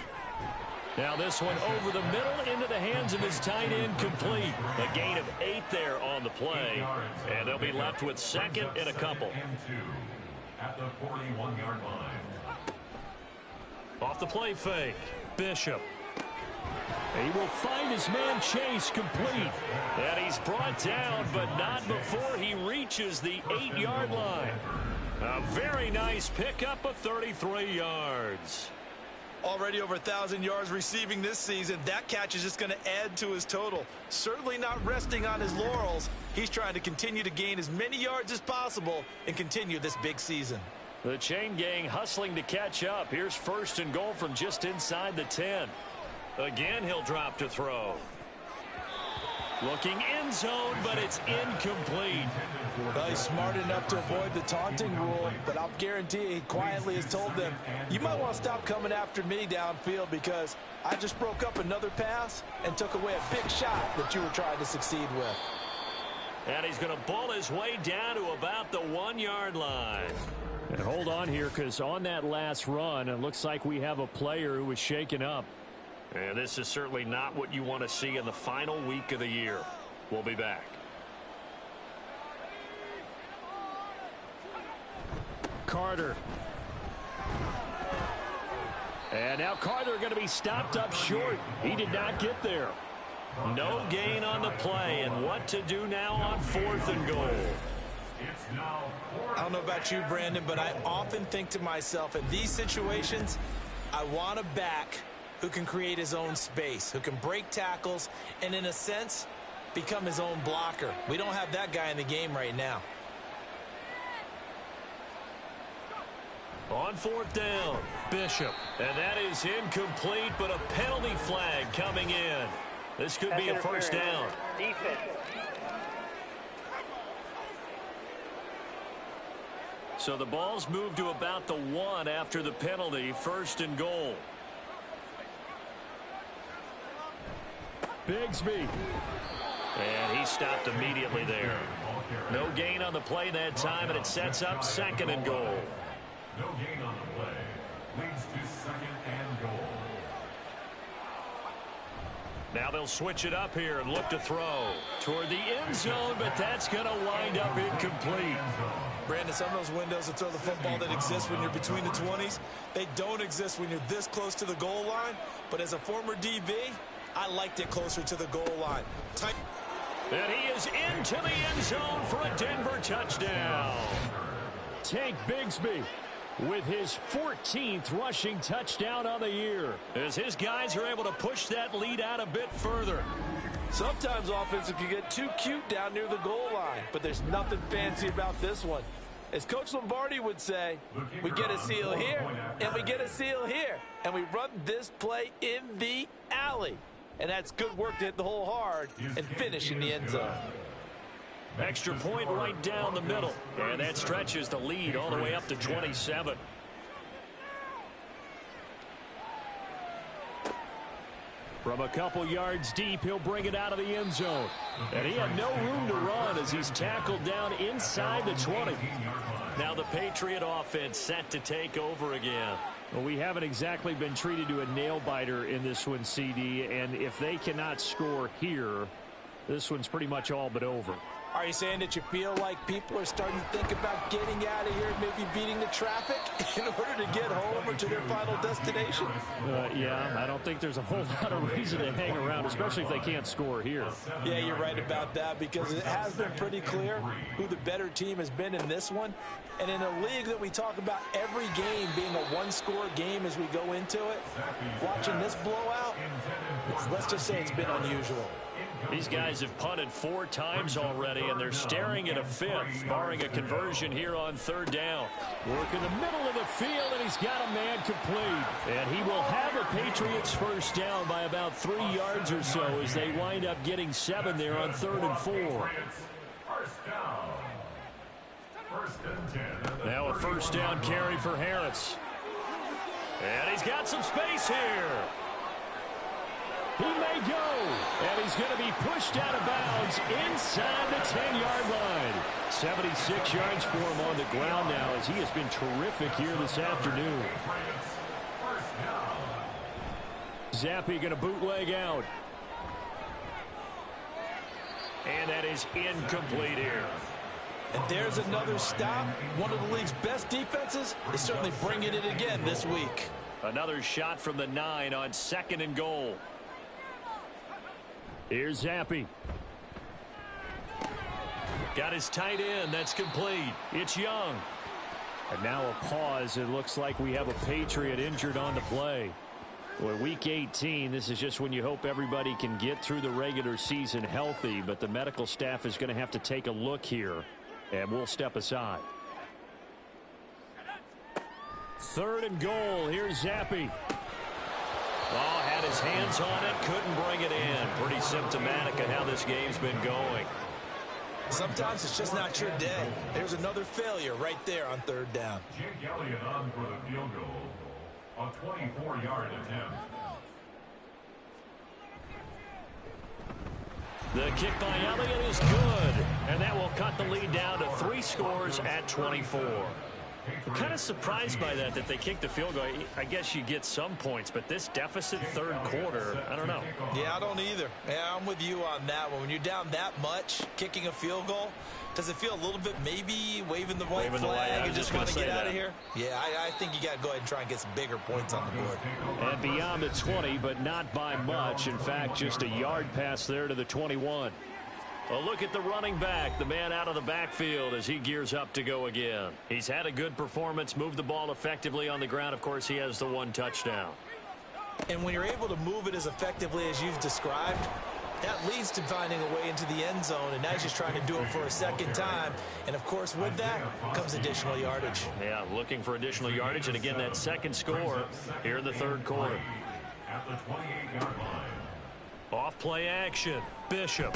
[SPEAKER 2] Now this one over the middle into the hands of his tight end, complete. A gain of 8 there on the play. And they'll be left with second and a couple.
[SPEAKER 5] At the 41-yard line.
[SPEAKER 2] Off the play fake, Bishop. He will find his man Chase, complete. And he's brought down, but not before he reaches the 8-yard line. A very nice pickup of 33 yards.
[SPEAKER 3] Already over 1,000 yards receiving this season. That catch is just going to add to his total. Certainly not resting on his laurels. He's trying to continue to gain as many yards as possible and continue this big season.
[SPEAKER 2] The chain gang hustling to catch up. Here's first and goal from just inside the 10. Again, he'll drop to throw. Looking end zone, but it's incomplete.
[SPEAKER 3] Well, he's smart enough to avoid the taunting rule, but I'll guarantee he quietly has told them, you might want to stop coming after me downfield, because I just broke up another pass and took away a big shot that you were trying to succeed with.
[SPEAKER 2] And he's going to bull his way down to about the 1-yard line.
[SPEAKER 4] And hold on here, because on that last run, it looks like we have a player who was shaken up.
[SPEAKER 2] And this is certainly not what you want to see in the final week of the year. We'll be back.
[SPEAKER 4] Carter. And now Carter going to be stopped up short. He did not get there.
[SPEAKER 2] No gain on the play, and what to do now on 4th and goal.
[SPEAKER 3] I don't know about you, Brandon, but I often think to myself, in these situations, I want a back who can create his own space, who can break tackles, and in a sense, become his own blocker. We don't have that guy in the game right now.
[SPEAKER 2] On 4th down, Bishop. And that is incomplete, but a penalty flag coming in. This could be a first down.
[SPEAKER 6] Defense.
[SPEAKER 2] So the ball's moved to about the 1 after the penalty, 1st and goal.
[SPEAKER 4] Bigsby.
[SPEAKER 2] And he stopped immediately there. No gain on the play that time, and it sets up 2nd and goal.
[SPEAKER 5] No gain on the play. Leads to 2nd and goal.
[SPEAKER 2] Now they'll switch it up here and look to throw toward the end zone, but that's going to wind up incomplete.
[SPEAKER 3] Brandon, some of those windows to throw the football that exist when you're between the 20s, they don't exist when you're this close to the goal line. But as a former DB, I liked it closer to the goal line.
[SPEAKER 2] And he is into the end zone for a Denver touchdown.
[SPEAKER 4] Tank Bigsby with his 14th rushing touchdown on the year,
[SPEAKER 2] as his guys are able to push that lead out a bit further.
[SPEAKER 3] Sometimes offensive can get too cute down near the goal line, but there's nothing fancy about this one. As Coach Lombardi would say, we get a seal here, and we get a seal here, and we run this play in the alley. And that's good work to hit the hole hard and finish in the end zone.
[SPEAKER 2] Extra point right down the middle, and that stretches the lead all the way up to 27.
[SPEAKER 4] From a couple yards deep, he'll bring it out of the end zone. And he had no room to run as he's tackled down inside the 20.
[SPEAKER 2] Now the Patriot offense set to take over again.
[SPEAKER 4] Well, we haven't exactly been treated to a nail-biter in this one, CD. And if they cannot score here, this one's pretty much all but over.
[SPEAKER 3] Are you saying that you feel like people are starting to think about getting out of here, maybe beating the traffic in order to get home or to their final destination?
[SPEAKER 4] Yeah, I don't think there's a whole lot of reason to hang around, especially if they can't score here.
[SPEAKER 3] Yeah, you're right about that, because it has been pretty clear who the better team has been in this one. And in a league that we talk about every game being a one-score game as we go into it, watching this blowout, let's just say it's been unusual.
[SPEAKER 2] These guys have punted 4 times already, and they're staring at a 5th, barring a conversion here on 3rd down.
[SPEAKER 4] Work in the middle of the field, and he's got a man complete. And he will have a Patriots first down by about 3 yards or so as they wind up getting 7 there on 3rd and 4.
[SPEAKER 5] First down. 1st and 10.
[SPEAKER 2] Now a first down carry for Harris. And he's got some space here.
[SPEAKER 4] He may go, and he's going to be pushed out of bounds inside the 10-yard line. 76 yards for him on the ground now, as he has been terrific here this afternoon. Zappe going to bootleg out.
[SPEAKER 2] And that is incomplete here.
[SPEAKER 3] And there's another stop. One of the league's best defenses is certainly bringing it again this week.
[SPEAKER 2] Another shot from the 9 on 2nd and goal.
[SPEAKER 4] Here's Zappe.
[SPEAKER 2] Got his tight end. That's complete. It's Young.
[SPEAKER 4] And now a pause. It looks like we have a Patriot injured on the play. Well, week 18, this is just when you hope everybody can get through the regular season healthy, but the medical staff is going to have to take a look here, and we'll step aside. 3rd and goal. Here's Zappe.
[SPEAKER 2] Oh, had his hands on it, couldn't bring it in. Pretty symptomatic of how this game's been going.
[SPEAKER 3] Sometimes it's just not your day. There's another failure right there on 3rd down.
[SPEAKER 5] Jake Elliott on for the field goal. A 24-yard attempt.
[SPEAKER 2] The kick by Elliott is good, and that will cut the lead down to 3 scores at 24. I'm kind of surprised by that they kicked the field goal. I guess you get some points, but this deficit 3rd quarter, I don't know.
[SPEAKER 3] Yeah, I don't either. Yeah, I'm with you on that one. When you're down that much, kicking a field goal, does it feel a little bit maybe waving the white flag and just want to get out of here? Yeah, I think you got to go ahead and try and get some bigger points on the board.
[SPEAKER 4] And beyond the 20, but not by much. In fact, just a yard pass there to the 21.
[SPEAKER 2] A look at the running back, the man out of the backfield as he gears up to go again. He's had a good performance, moved the ball effectively on the ground. Of course, he has the 1 touchdown.
[SPEAKER 3] And when you're able to move it as effectively as you've described, that leads to finding a way into the end zone, and now he's just trying to do it for a 2nd time. And, of course, with that comes additional yardage.
[SPEAKER 2] Yeah, looking for additional yardage, and again, that 2nd score here in the 3rd quarter.
[SPEAKER 5] At the 28-yard line.
[SPEAKER 2] Off play action, Bishop.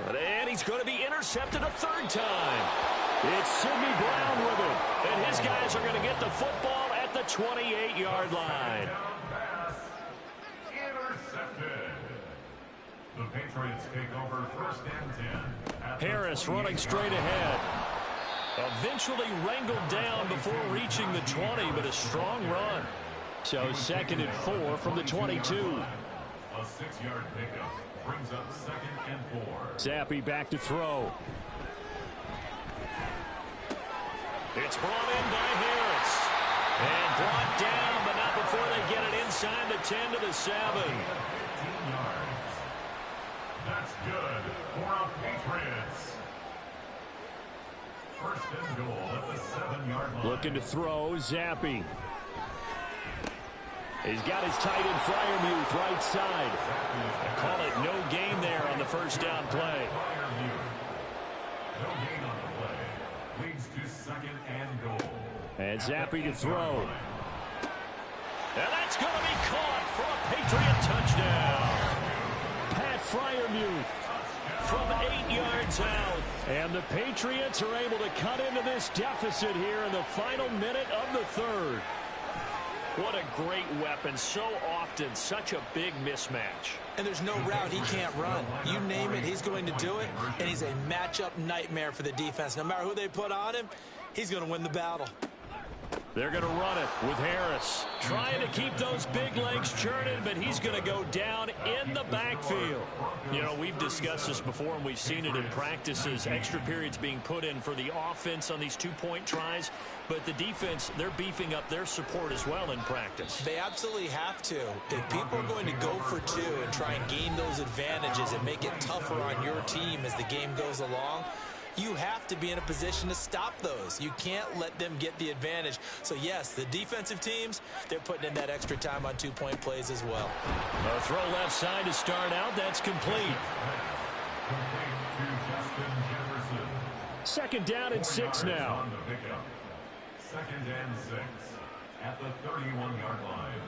[SPEAKER 2] And he's going to be intercepted a 3rd time.
[SPEAKER 4] It's Sidney Brown with it.
[SPEAKER 2] And his guys are going to get the football at the 28-yard line.
[SPEAKER 5] Intercepted. The Patriots take over 1st and 10.
[SPEAKER 2] Harris running straight ahead. Eventually wrangled down before reaching the 20, but a strong run.
[SPEAKER 4] So 2nd and 4 from the 22.
[SPEAKER 5] A 6-yard pickup brings up 2nd and 4.
[SPEAKER 4] Zappe back to throw.
[SPEAKER 2] It's brought in by Harris. And brought down, but not before they get it inside the 10 to the 7.
[SPEAKER 5] 18 yards. That's good for our Patriots. 1st and goal at the 7-yard line.
[SPEAKER 4] Looking to throw, Zappe. He's got his tight end Freiermuth right side.
[SPEAKER 2] I call it no gain there on the 1st down play.
[SPEAKER 5] No gain on the play. Leads to 2nd and goal.
[SPEAKER 4] And Zappe to throw.
[SPEAKER 2] And that's going to be caught for a Patriot touchdown.
[SPEAKER 4] Pat Freiermuth
[SPEAKER 2] From 8 yards out.
[SPEAKER 4] And the Patriots are able to cut into this deficit here in the final minute of the 3rd.
[SPEAKER 2] What a great weapon. So often, such a big mismatch.
[SPEAKER 3] And there's no route he can't run. You name it, he's going to do it. And he's a matchup nightmare for the defense. No matter who they put on him, he's going to win the battle.
[SPEAKER 2] They're going to run it with Harris. Trying to keep those big legs churning, but he's going to go down in the backfield. You know, we've discussed this before, and we've seen it in practices. Extra periods being put in for the offense on these 2-point tries. But the defense, they're beefing up their support as well in practice.
[SPEAKER 3] They absolutely have to. If people are going to go for 2 and try and gain those advantages and make it tougher on your team as the game goes along, you have to be in a position to stop those. You can't let them get the advantage. So, yes, the defensive teams, they're putting in that extra time on 2-point plays as well.
[SPEAKER 2] A throw left side to start out. That's complete.
[SPEAKER 5] Complete to Justin Jefferson.
[SPEAKER 4] 2nd down and 6 now.
[SPEAKER 5] On the pickup. 2nd and 6 at the 31-yard line.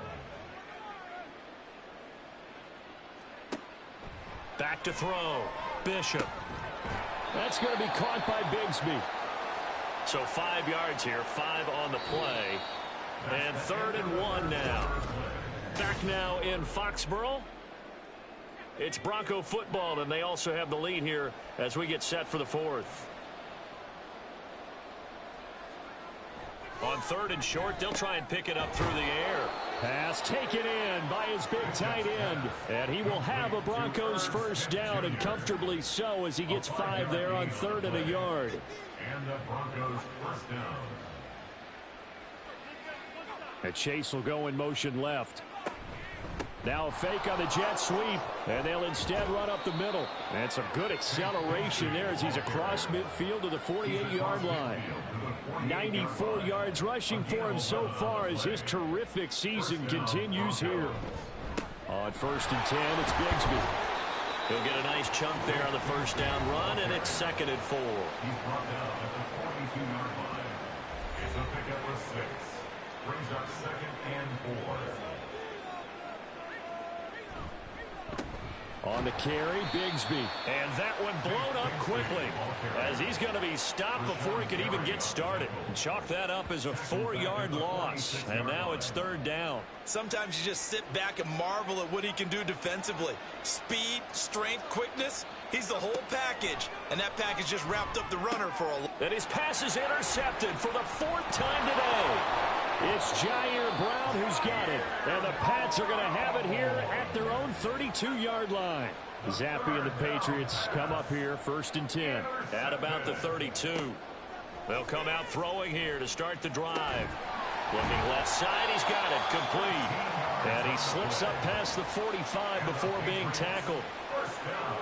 [SPEAKER 2] Back to throw. Bishop.
[SPEAKER 4] That's going to be caught by Bigsby.
[SPEAKER 2] So 5 yards here, 5 on the play. And 3rd and 1 now. Back now in Foxborough. It's Bronco football, and they also have the lead here as we get set for the 4th. On 3rd and short, they'll try and pick it up through the air. Pass taken in by his big tight end. And he will have a Broncos first down, and comfortably so, as he gets 5 there on 3rd and a yard.
[SPEAKER 5] And the Broncos first down.
[SPEAKER 2] And Chase will go in motion left. Now a fake on the jet sweep, and they'll instead run up the middle. And some good acceleration there as he's across midfield to the 48-yard line. 94 yards rushing for him so far as his terrific season continues here. On 1st and 10, it's Bigsby. He'll get a nice chunk there on the first down run, and it's 2nd and 4.
[SPEAKER 5] He's brought down at the 42-yard line. It's a pickup of 6. Brings up 2nd and 4.
[SPEAKER 2] On the carry, Bigsby. And that one blown up quickly as he's going to be stopped before he could even get started. Chalk that up as a 4-yard loss. And now it's 3rd down.
[SPEAKER 3] Sometimes you just sit back and marvel at what he can do defensively. Speed, strength, quickness. He's the whole package. And that package just wrapped up the runner for a...
[SPEAKER 2] And his pass is intercepted for the 4th time today. It's Jair Brown who's got it. And the Pats are going to have it here at their own 32-yard line. Zappe and the Patriots come up here 1st and 10. At about the 32. They'll come out throwing here to start the drive. Looking left side, he's got it. Complete. And he slips up past the 45 before being tackled.
[SPEAKER 5] First down.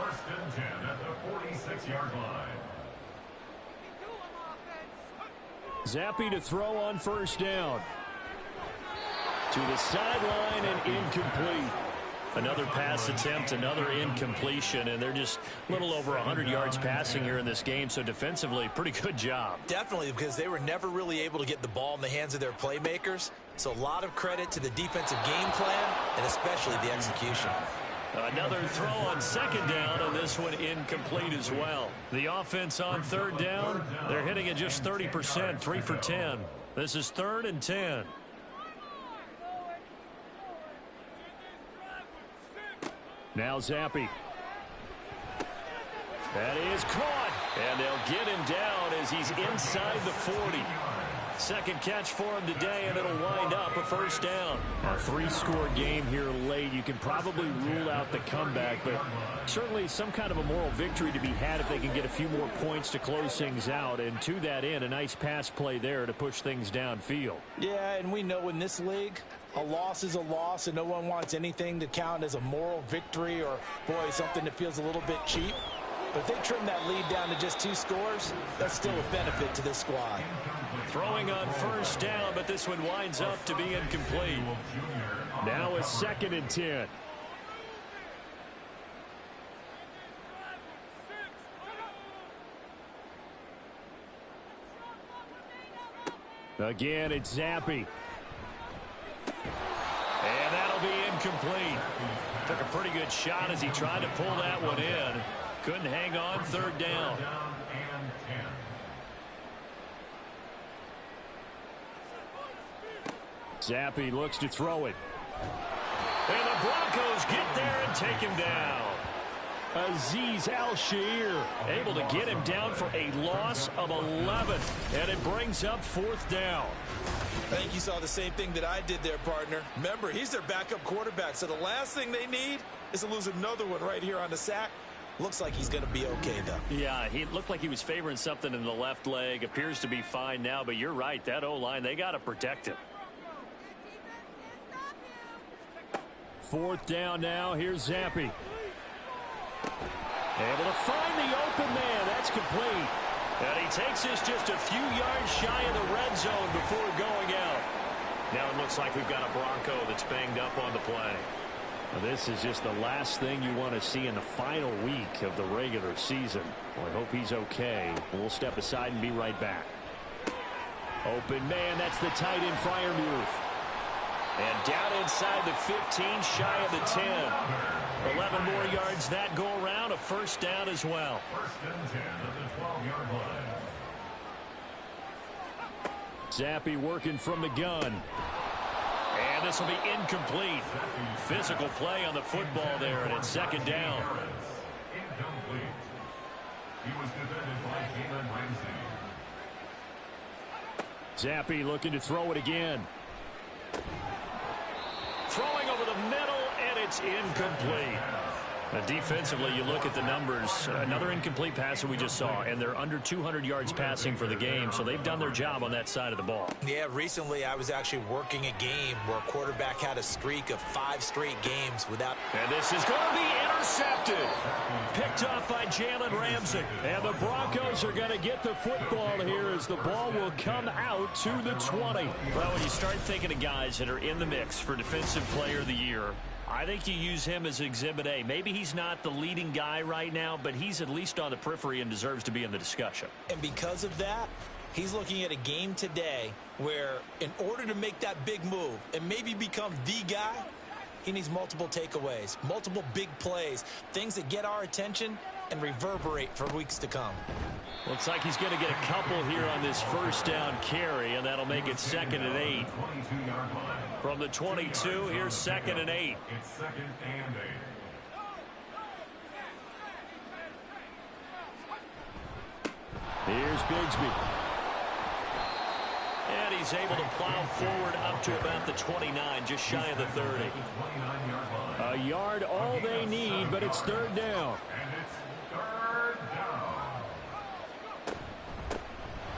[SPEAKER 5] 1st and 10 at the 46-yard line.
[SPEAKER 2] Zappe to throw on 1st down. To the sideline and incomplete. Another pass attempt, another incompletion, and they're just a little over 100 yards passing here in this game, so defensively, pretty good job.
[SPEAKER 3] Definitely, because they were never really able to get the ball in the hands of their playmakers, so a lot of credit to the defensive game plan and especially the execution.
[SPEAKER 2] Another throw on 2nd down, and this one incomplete as well. The offense on 3rd down, they're hitting at just 30%, 3 for 10. This is 3rd and 10. Now Zappe. That is caught, and they'll get him down as he's inside the 40. 2nd catch for him today, and it'll wind up a 1st down. A 3-score game here late. You can probably rule out the comeback, but certainly some kind of a moral victory to be had if they can get a few more points to close things out. And to that end, a nice pass play there to push things downfield.
[SPEAKER 8] Yeah, and we know in this league, a loss is a loss, and no one wants anything to count as a moral victory or, boy, something that feels a little bit cheap. But if they trim that lead down to just 2 scores, that's still a benefit to this squad.
[SPEAKER 2] Throwing on 1st down, but this one winds up to be incomplete. Now a 2nd and 10. Again, it's Zappe. And that'll be incomplete. Took a pretty good shot as he tried to pull that one in. Couldn't hang on, 3rd down. Zappe looks to throw it. And the Broncos get there and take him down. Azeez Al-Shaair able to get him down for a loss of 11. And it brings up 4th down.
[SPEAKER 3] I think you saw the same thing that I did there, partner. Remember, he's their backup quarterback, so the last thing they need is to lose another one right here on the sack. Looks like he's going to be okay, though.
[SPEAKER 2] Yeah, he looked like he was favoring something in the left leg. Appears to be fine now, but you're right. That O-line, they got to protect him. 4th down now. Here's Zappe. Able to find the open man. That's complete. And he takes this just a few yards shy of the red zone before going out. Now it looks like we've got a Bronco that's banged up on the play. Now this is just the last thing you want to see in the final week of the regular season. Well, I hope he's okay. We'll step aside and be right back. Open man, that's the tight end Freiermuth. And down inside the 15, shy of the 10. 11 more yards that go around, a 1st down as well.
[SPEAKER 5] 1st and 10 at the 12-yard line.
[SPEAKER 2] Zappe working from the gun. And this will be incomplete. Physical play on the football there, and it's second down.
[SPEAKER 5] Incomplete. He was defended by Jalen Ramsey.
[SPEAKER 2] Zappe looking to throw it again. Throwing over the middle, and it's incomplete. Defensively, you look at the numbers. Another incomplete pass that we just saw, and they're under 200 yards passing for the game, so they've done their job on that side of the ball.
[SPEAKER 3] Yeah, recently I was actually working a game where a quarterback had a streak of 5 straight games without...
[SPEAKER 2] And this is going to be intercepted. Picked off by Jalen Ramsey. And the Broncos are going to get the football here as the ball will come out to the 20. Well, when you start thinking of guys that are in the mix for Defensive Player of the Year, I think you use him as Exhibit A. Maybe he's not the leading guy right now, but he's at least on the periphery and deserves to be in the discussion.
[SPEAKER 3] And because of that, he's looking at a game today where in order to make that big move and maybe become the guy, he needs multiple takeaways, multiple big plays, things that get our attention and reverberate for weeks to come.
[SPEAKER 2] Looks like he's going to get a couple here on this first down carry, and that'll make it 2nd and 8. From the 22, here's 2nd and 8.
[SPEAKER 5] It's 2nd and 8.
[SPEAKER 2] Here's Bigsby. And he's able to plow forward up to about the 29, just shy of the 30. A yard all they need, but it's 3rd down.
[SPEAKER 5] And it's 3rd down.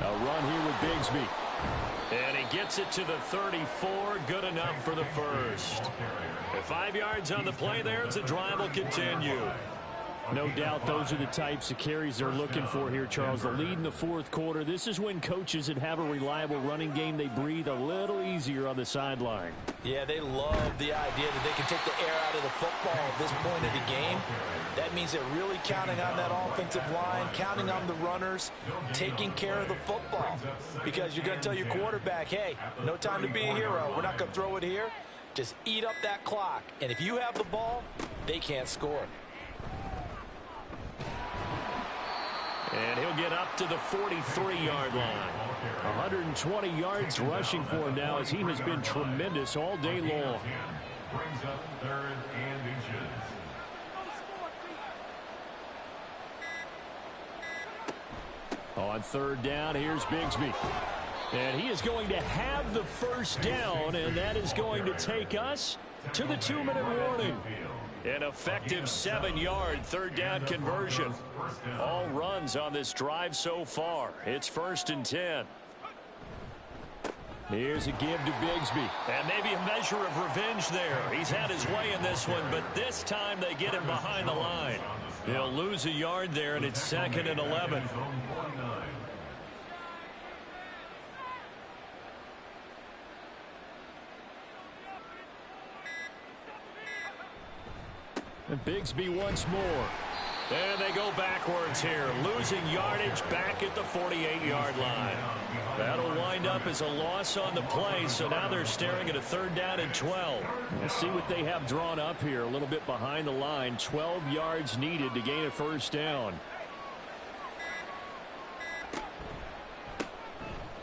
[SPEAKER 2] A run here with Bigsby. And he gets it to the 34, good enough for the first. 5 yards on the play there, as the drive will continue. No doubt those are the types of carries they're looking for here, Charles. The lead in the 4th quarter. This is when coaches that have a reliable running game, they breathe a little easier on the sideline.
[SPEAKER 3] Yeah, they love the idea that they can take the air out of the football at this point of the game. That means they're really counting on that offensive line, counting on the runners, taking care of the football. Because you're going to tell your quarterback, hey, no time to be a hero. We're not going to throw it here. Just eat up that clock. And if you have the ball, they can't score.
[SPEAKER 2] And he'll get up to the 43-yard line. 120 yards rushing for him now, as he has been tremendous all day long.
[SPEAKER 5] Brings up 3rd and inches.
[SPEAKER 2] On 3rd down, here's Bigsby. And he is going to have the first down, and that is going to take us to the 2-minute warning. An effective 7-yard 3rd down conversion. All runs on this drive so far. It's 1st and 10. Here's a give to Bigsby. And maybe a measure of revenge there. He's had his way in this one, but this time they get him behind the line. He'll lose a yard there, and it's 2nd and 11. And Bigsby once more. And they go backwards here, losing yardage back at the 48-yard line. That'll wind up as a loss on the play, so now they're staring at a 3rd down and 12. Let's see what they have drawn up here, a little bit behind the line. 12 yards needed to gain a first down.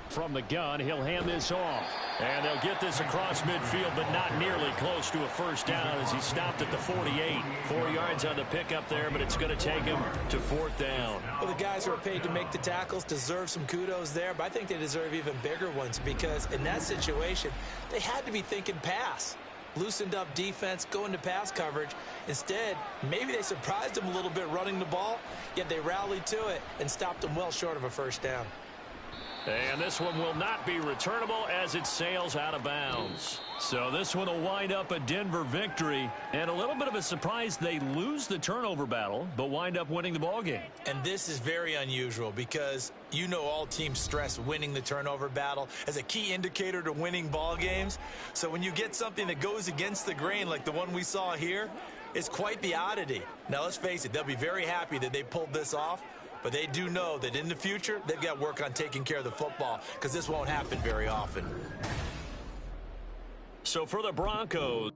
[SPEAKER 2] From the gun, he'll hand this off. And they'll get this across midfield, but not nearly close to a first down as he stopped at the 48. 4 yards on the pickup there, but it's going to take him to 4th down.
[SPEAKER 3] Well, the guys who are paid to make the tackles deserve some kudos there, but I think they deserve even bigger ones because in that situation, they had to be thinking pass. Loosened up defense, going to pass coverage. Instead, maybe they surprised them a little bit running the ball, yet they rallied to it and stopped them well short of a first down.
[SPEAKER 2] And this one will not be returnable as it sails out of bounds. So this one will wind up a Denver victory. And a little bit of a surprise, they lose the turnover battle, but wind up winning the ballgame.
[SPEAKER 3] And this is very unusual because you know all teams stress winning the turnover battle as a key indicator to winning ball games. So when you get something that goes against the grain like the one we saw here, it's quite the oddity. Now let's face it, they'll be very happy that they pulled this off. But they do know that in the future, they've got work on taking care of the football because this won't happen very often.
[SPEAKER 2] So for the Broncos,